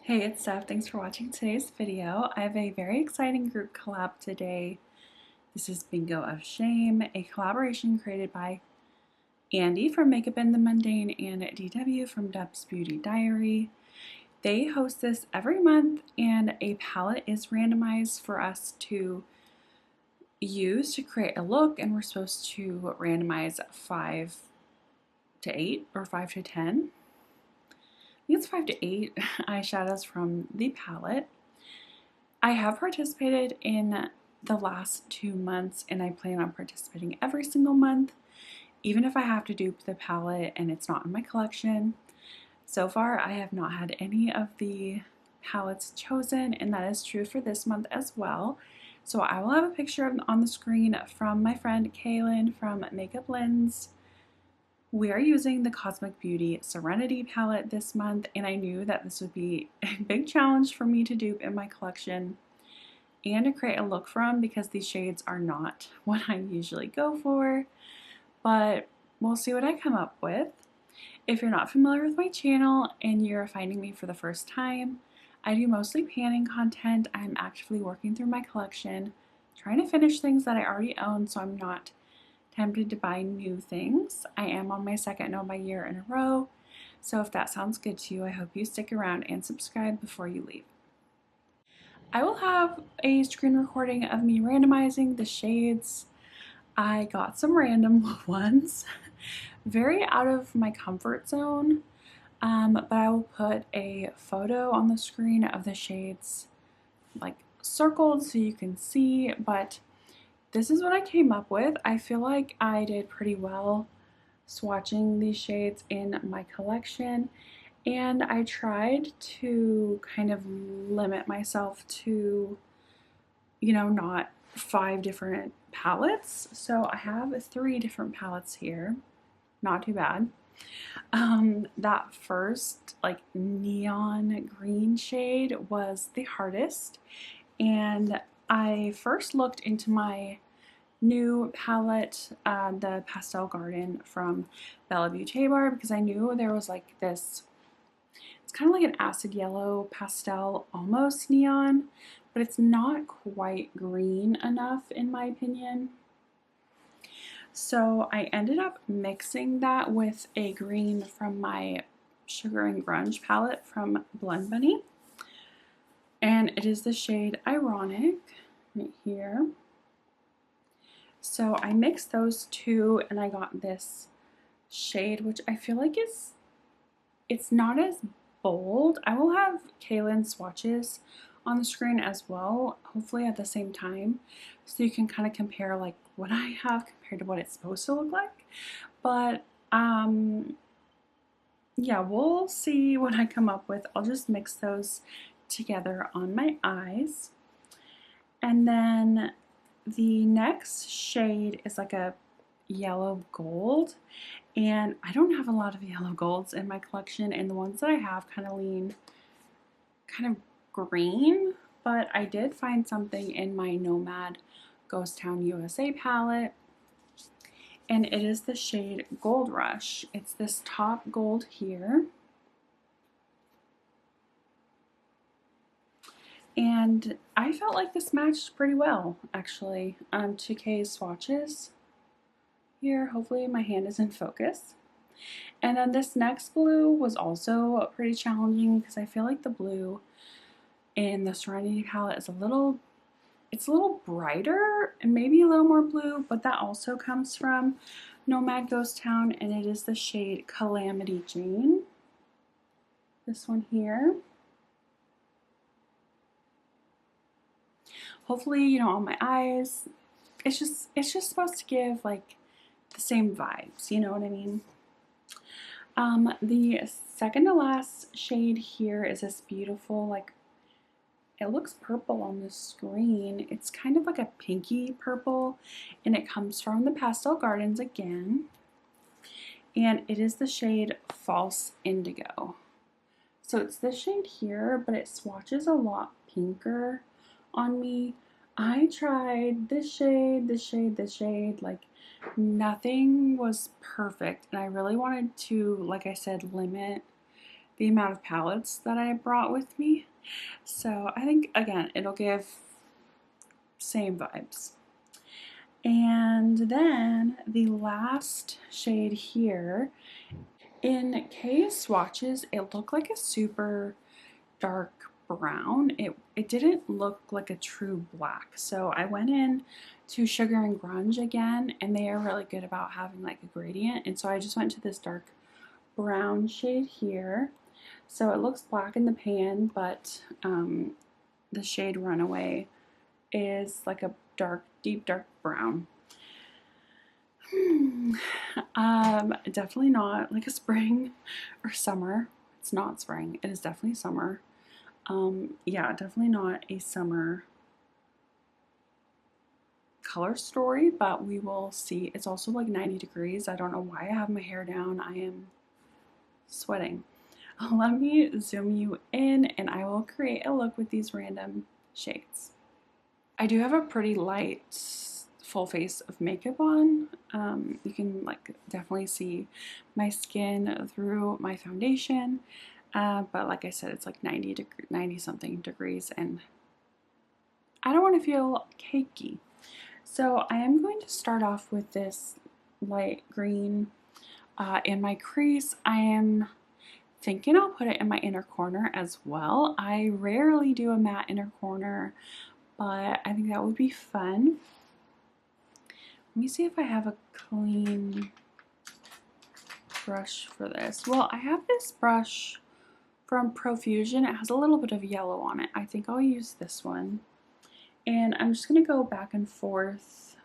Hey, it's Steph. Thanks for watching today's video. I have a very exciting group collab today. This is Bingo of Shame, a collaboration created by Andy from Makeup in the Mundane and DW from Dup's Beauty Diary. They host this every month, and a palette is randomized for us to use to create a look, and we're supposed to randomize 5 to 8 or 5 to 10. I think it's 5 to 8 eyeshadows from the palette. I have participated in the last 2 months, and I plan on participating every single month, even if I have to dupe the palette and it's not in my collection. So far, I have not had any of the palettes chosen, and that is true for this month as well. So I will have a picture on the screen from my friend Kaylin from Makeup Lens. We are using the Cosmic Beauty Serenity Palette this month, and I knew that this would be a big challenge for me to dupe in my collection and to create a look from, because these shades are not what I usually go for, but we'll see what I come up with. If you're not familiar with my channel and you're finding me for the first time, I do mostly panning content. I'm actively working through my collection, trying to finish things that I already own so I'm not tempted to buy new things. I am on my second No Buy year in a row, so if that sounds good to you, I hope you stick around and subscribe before you leave. I will have a screen recording of me randomizing the shades. I got some random ones, very out of my comfort zone, but I will put a photo on the screen of the shades like circled so you can see, but this is what I came up with. I feel like I did pretty well swatching these shades in my collection, and I tried to kind of limit myself to, not 5 different palettes. So I have 3 different palettes here. Not too bad. That first like neon green shade was the hardest, and I first looked into my new palette, the Pastel Garden from Bella Beauty Bar, because I knew there was like this, it's kind of like an acid yellow pastel, almost neon, but it's not quite green enough in my opinion. So I ended up mixing that with a green from my Sugar and Grunge palette from Blend Bunny, and it is the shade Ironic right here. So I mixed those two and I got this shade, which I feel like it's not as bold. I will have Kaylin's swatches on the screen as well, hopefully at the same time, so you can kind of compare like what I have compared to what it's supposed to look like. But yeah, we'll see what I come up with. I'll just mix those together on my eyes. And then the next shade is like a yellow gold, and I don't have a lot of yellow golds in my collection, and the ones that I have kind of lean kind of green, but I did find something in my Nomad Ghost Town USA palette, and it is the shade Gold Rush. It's this top gold here. And I felt like this matched pretty well, actually, to Kay's swatches here. Hopefully my hand is in focus. And then this next blue was also pretty challenging, because I feel like the blue in the Serenity palette is a little brighter and maybe a little more blue, but that also comes from Nomad Ghost Town, and it is the shade Calamity Jane. This one here. Hopefully, on my eyes, it's just supposed to give like the same vibes, you know what I mean? The second to last shade here is this beautiful, like, it looks purple on the screen. It's kind of like a pinky purple, and it comes from the Pastel Gardens again, and it is the shade False Indigo. So it's this shade here, but it swatches a lot pinker on me. I tried this shade, this shade, this shade, like nothing was perfect, and I really wanted to, like I said, limit the amount of palettes that I brought with me. So I think, again, it'll give same vibes. And then the last shade here, in Kay's swatches, it looked like a super dark brown. It didn't look like a true black. So I went in to Sugar and Grunge again, and they are really good about having like a gradient. And so I just went to this dark brown shade here. So it looks black in the pan, but the shade Runaway is like a dark, deep dark brown. Definitely not like a spring or summer. It's not spring. It is definitely summer. Yeah, definitely not a summer color story, but we will see. It's also like 90 degrees. I don't know why I have my hair down. I am sweating. Let me zoom you in and I will create a look with these random shades. I do have a pretty light full face of makeup on. You can like definitely see my skin through my foundation. But like I said, it's like 90 something degrees and I don't want to feel cakey. So I am going to start off with this light green in my crease. I am thinking I'll put it in my inner corner as well. I rarely do a matte inner corner, but I think that would be fun. Let me see if I have a clean brush for this. Well, I have this brush from Profusion. It has a little bit of yellow on it. I think I'll use this one. And I'm just going to go back and forth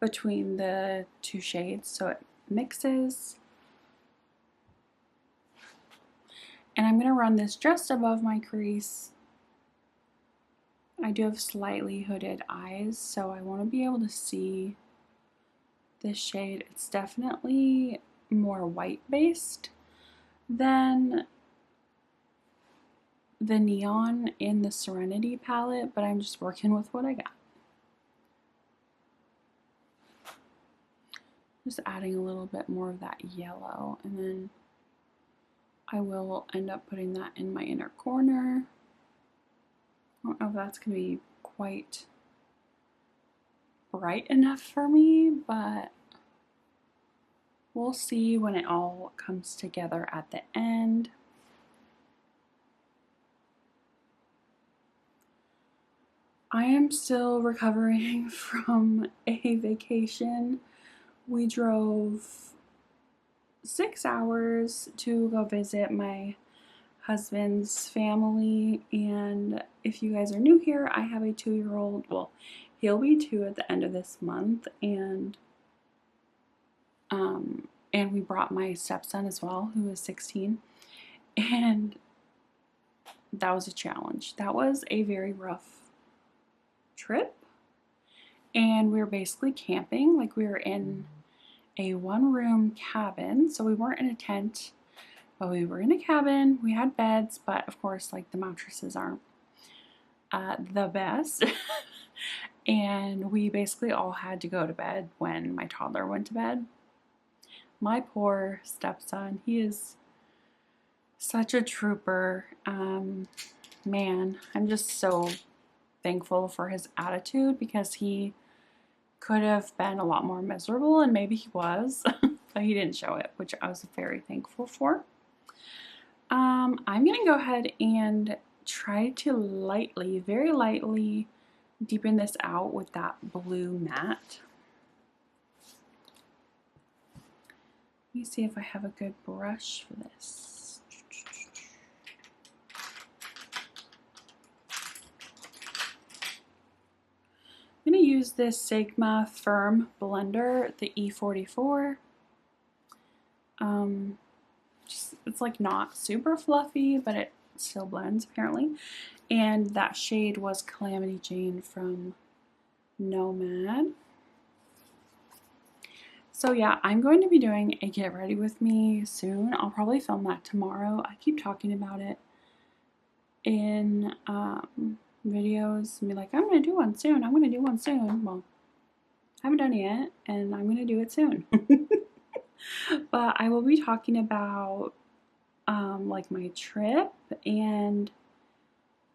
between the two shades so it mixes. And I'm going to run this just above my crease. I do have slightly hooded eyes, so I want to be able to see this shade. It's definitely more white based than the neon in the Serenity palette, but I'm just working with what I got. Just adding a little bit more of that yellow, and then I will end up putting that in my inner corner. I don't know if that's going to be quite bright enough for me, but we'll see when it all comes together at the end. I am still recovering from a vacation. We drove 6 hours to go visit my husband's family, and if you guys are new here, I have a 2-year-old. Well, he'll be 2 at the end of this month, and we brought my stepson as well, who is 16, and that was a challenge. That was a very rough trip, and we were basically camping. Like, we were in a 1-room cabin, so we weren't in a tent, but we were in a cabin. We had beds, but of course, like, the mattresses aren't the best. And we basically all had to go to bed when my toddler went to bed. My poor stepson, he is such a trooper. Man, I'm just so thankful for his attitude, because he could have been a lot more miserable, and maybe he was, but he didn't show it, which I was very thankful for. I'm going to go ahead and try to lightly, very lightly, deepen this out with that blue matte. Let me see if I have a good brush for this. I'm going to use this Sigma Firm blender, the E44. It's like not super fluffy, but it still blends apparently. And that shade was Calamity Jane from Nomad. So yeah, I'm going to be doing a get ready with me soon. I'll probably film that tomorrow. I keep talking about it in videos and be like, I'm going to do one soon. I'm going to do one soon. Well, I haven't done it yet, and I'm going to do it soon. But I will be talking about like my trip, and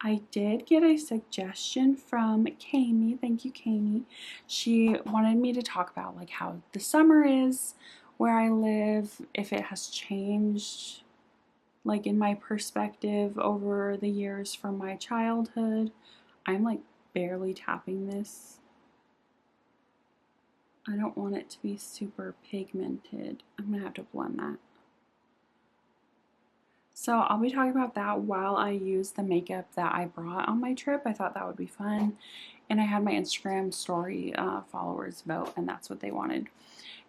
I did get a suggestion from Kami. Thank you, Kami. She wanted me to talk about like how the summer is where I live, if it has changed like in my perspective over the years from my childhood. I'm like barely tapping this. I don't want it to be super pigmented. I'm gonna have to blend that. So I'll be talking about that while I use the makeup that I brought on my trip. I thought that would be fun. And I had my Instagram story followers vote, and that's what they wanted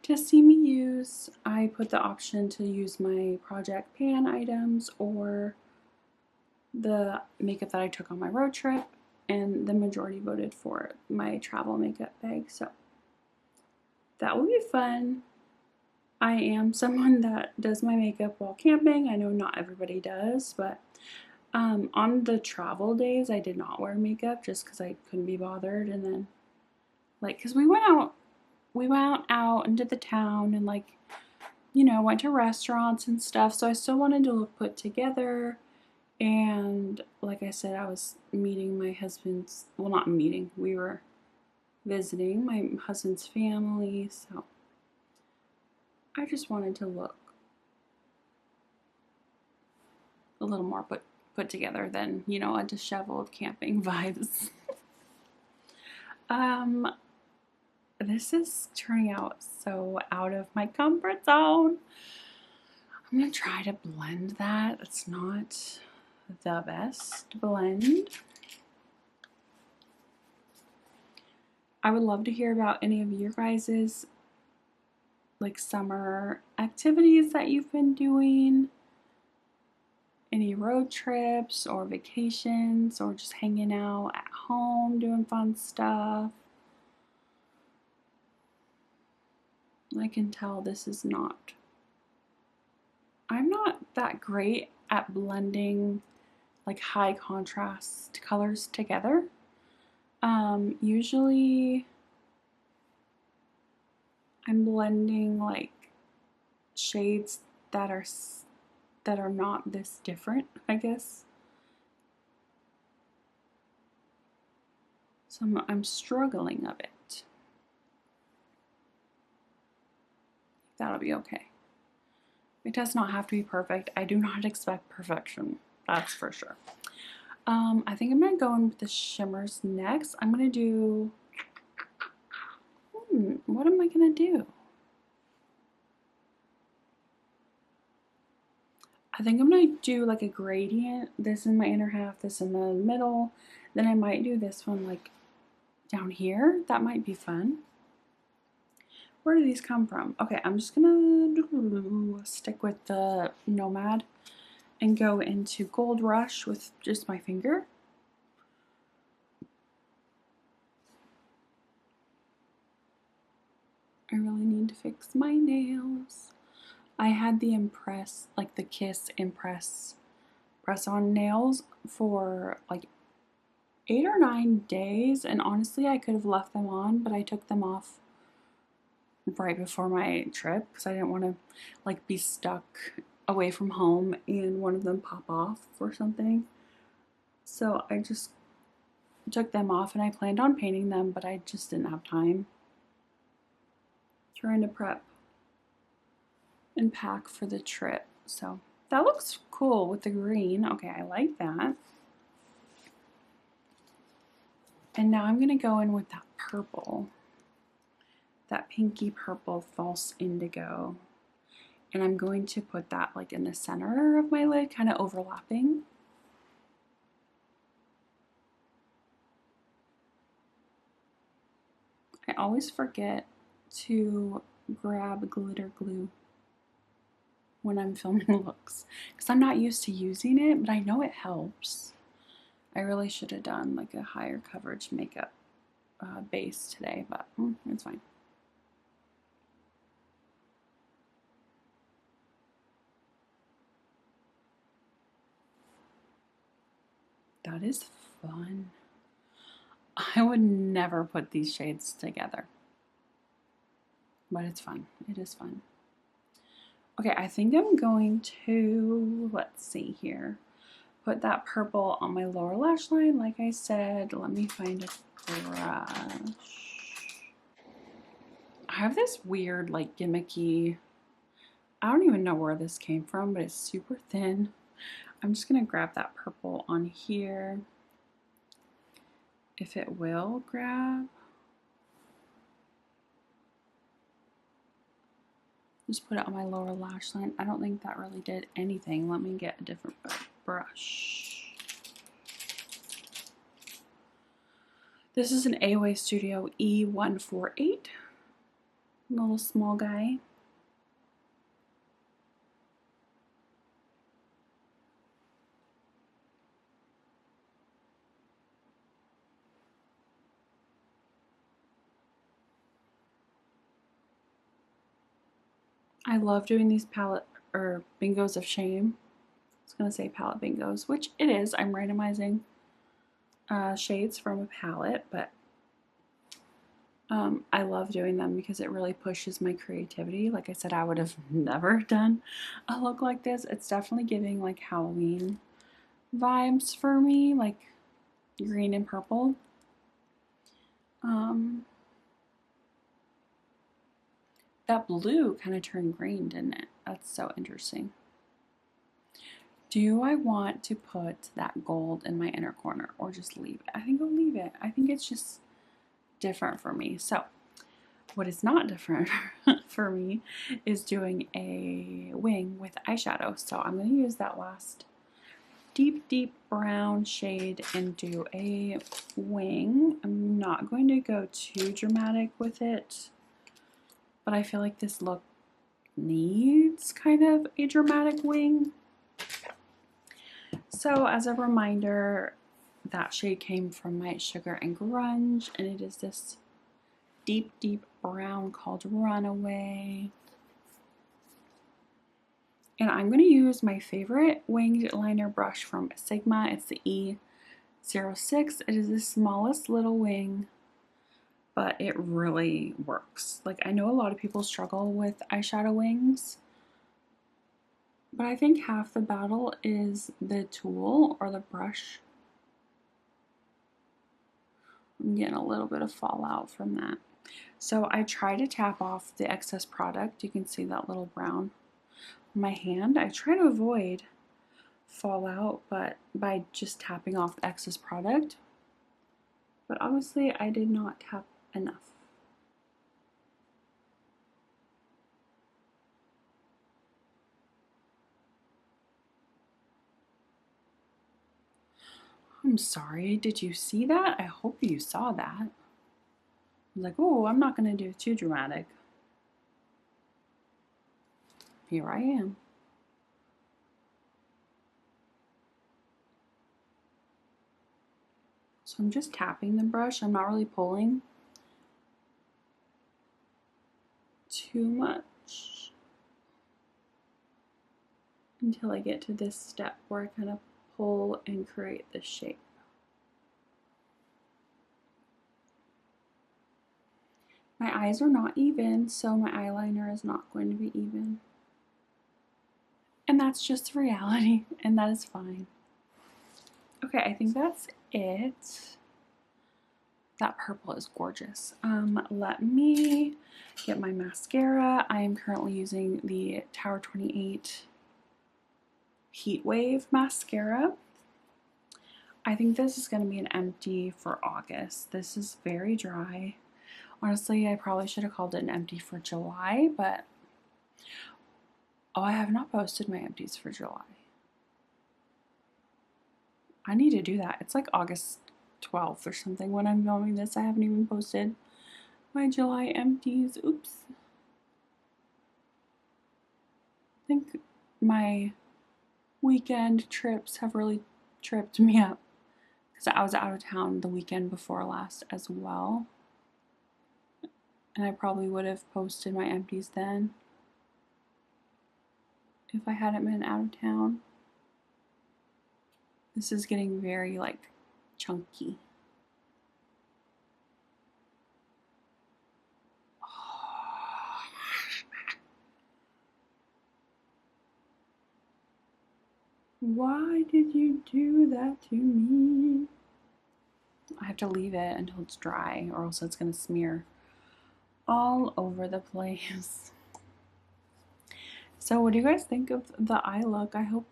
to see me use. I put the option to use my Project Pan items or the makeup that I took on my road trip, and the majority voted for my travel makeup bag. So that will be fun. I am someone that does my makeup while camping. I know not everybody does, but on the travel days, I did not wear makeup just because I couldn't be bothered. And then, like, because we went out into the town and, like, you know, went to restaurants and stuff. So I still wanted to look put together. And like I said, I was meeting my husband's, well, not meeting, we were visiting my husband's family. So I just wanted to look a little more put together than, you know, a disheveled camping vibes. This is turning out so out of my comfort zone. I'm gonna try to blend that. It's not the best blend. I would love to hear about any of your guys's like summer activities that you've been doing. Any road trips or vacations or just hanging out at home doing fun stuff. I can tell this is not, I'm not that great at blending like high contrast colors together. Usually I'm blending like shades that are not this different, I guess. So I'm struggling a bit. That'll be okay. It does not have to be perfect. I do not expect perfection. That's for sure. I think I'm gonna go in with the shimmers next. I'm gonna do, what am I gonna do? I think I'm gonna do like a gradient. This in my inner half, this in the middle. Then I might do this one like down here. That might be fun. Where do these come from? Okay, I'm just gonna stick with the Nomad and go into Gold Rush with just my finger. I really need to fix my nails. I had the Impress, like the Kiss Impress press-on nails for like 8 or 9 days, and honestly I could have left them on, but I took them off right before my trip because I didn't want to like be stuck away from home and one of them pop off or something. So I just took them off, and I planned on painting them, but I just didn't have time. Trying to prep and pack for the trip. So that looks cool with the green. Okay, I like that. And now I'm gonna go in with that purple, that pinky purple false indigo. And I'm going to put that like in the center of my lid, kind of overlapping. I always forget to grab glitter glue when I'm filming looks because I'm not used to using it, but I know it helps. I really should have done like a higher coverage makeup base today, but it's fine. That is fun. I would never put these shades together, but it's fun. It is fun. Okay, I think I'm going to, let's see here, put that purple on my lower lash line. Like I said, let me find a brush. I have this weird, like, gimmicky, I don't even know where this came from, but it's super thin. I'm just gonna grab that purple on here. If it will grab. Just put it on my lower lash line. I don't think that really did anything. Let me get a different brush. This is an AOA Studio E148. Little small guy. I love doing these palette or bingos of shame. I was gonna say palette bingos, which it is. I'm randomizing shades from a palette, but I love doing them because it really pushes my creativity. Like I said, I would have never done a look like this. It's definitely giving like Halloween vibes for me, like green and purple. That blue kind of turned green, didn't it? That's so interesting. Do I want to put that gold in my inner corner or just leave it? I think I'll leave it. I think it's just different for me. So what is not different for me is doing a wing with eyeshadow. So I'm going to use that last deep brown shade and do a wing. I'm not going to go too dramatic with it, but I feel like this look needs kind of a dramatic wing. So as a reminder, that shade came from my Sugar and Grunge, and it is this deep brown called Runaway. And I'm going to use my favorite winged liner brush from Sigma. It's the E06. It is the smallest little wing, but it really works. Like, I know a lot of people struggle with eyeshadow wings, but I think half the battle is the tool or the brush. I'm getting a little bit of fallout from that. So I try to tap off the excess product. You can see that little brown on my hand. I try to avoid fallout, but by just tapping off the excess product. But obviously I did not tap enough. I'm sorry, did you see that? I hope you saw that. I was like, oh, I'm not gonna do it too dramatic. Here I am. So I'm just tapping the brush. I'm not really pulling too much until I get to this step where I kind of pull and create this shape. My eyes are not even, so my eyeliner is not going to be even. And that's just reality, and that is fine. Okay, I think that's it. That purple is gorgeous. Let me get my mascara. I am currently using the Tower 28 Heat Wave mascara. I think this is going to be an empty for August. This is very dry. Honestly, I probably should have called it an empty for July, but oh, I have not posted my empties for July. I need to do that. It's like August 12th or something when I'm filming this. I haven't even posted my July empties. Oops. I think my weekend trips have really tripped me up because I was out of town the weekend before last as well. And I probably would have posted my empties then if I hadn't been out of town. This is getting very like chunky. Why did you do that to me? I have to leave it until it's dry or else it's going to smear all over the place. So what do you guys think of the eye look? I hope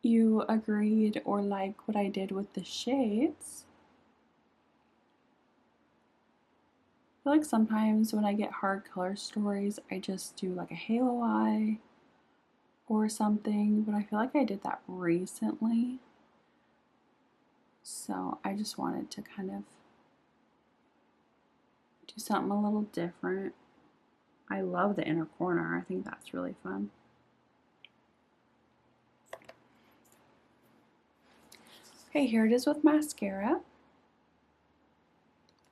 you agreed or like what I did with the shades. I feel like sometimes when I get hard color stories, I just do like a halo eye or something, but I feel like I did that recently. So I just wanted to kind of do something a little different. I love the inner corner. I think that's really fun. Okay, here it is with mascara.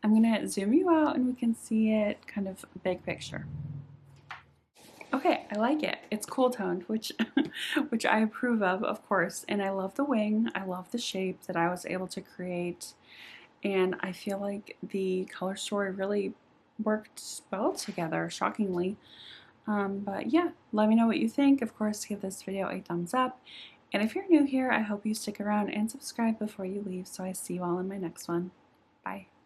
I'm gonna zoom you out and we can see it kind of big picture. Okay, I like it. It's cool toned, which which I approve of course. And I love the wing. I love the shape that I was able to create. And I feel like the color story really worked well together, shockingly. But yeah, let me know what you think. Of course, give this video a thumbs up. And if you're new here, I hope you stick around and subscribe before you leave so I see you all in my next one. Bye.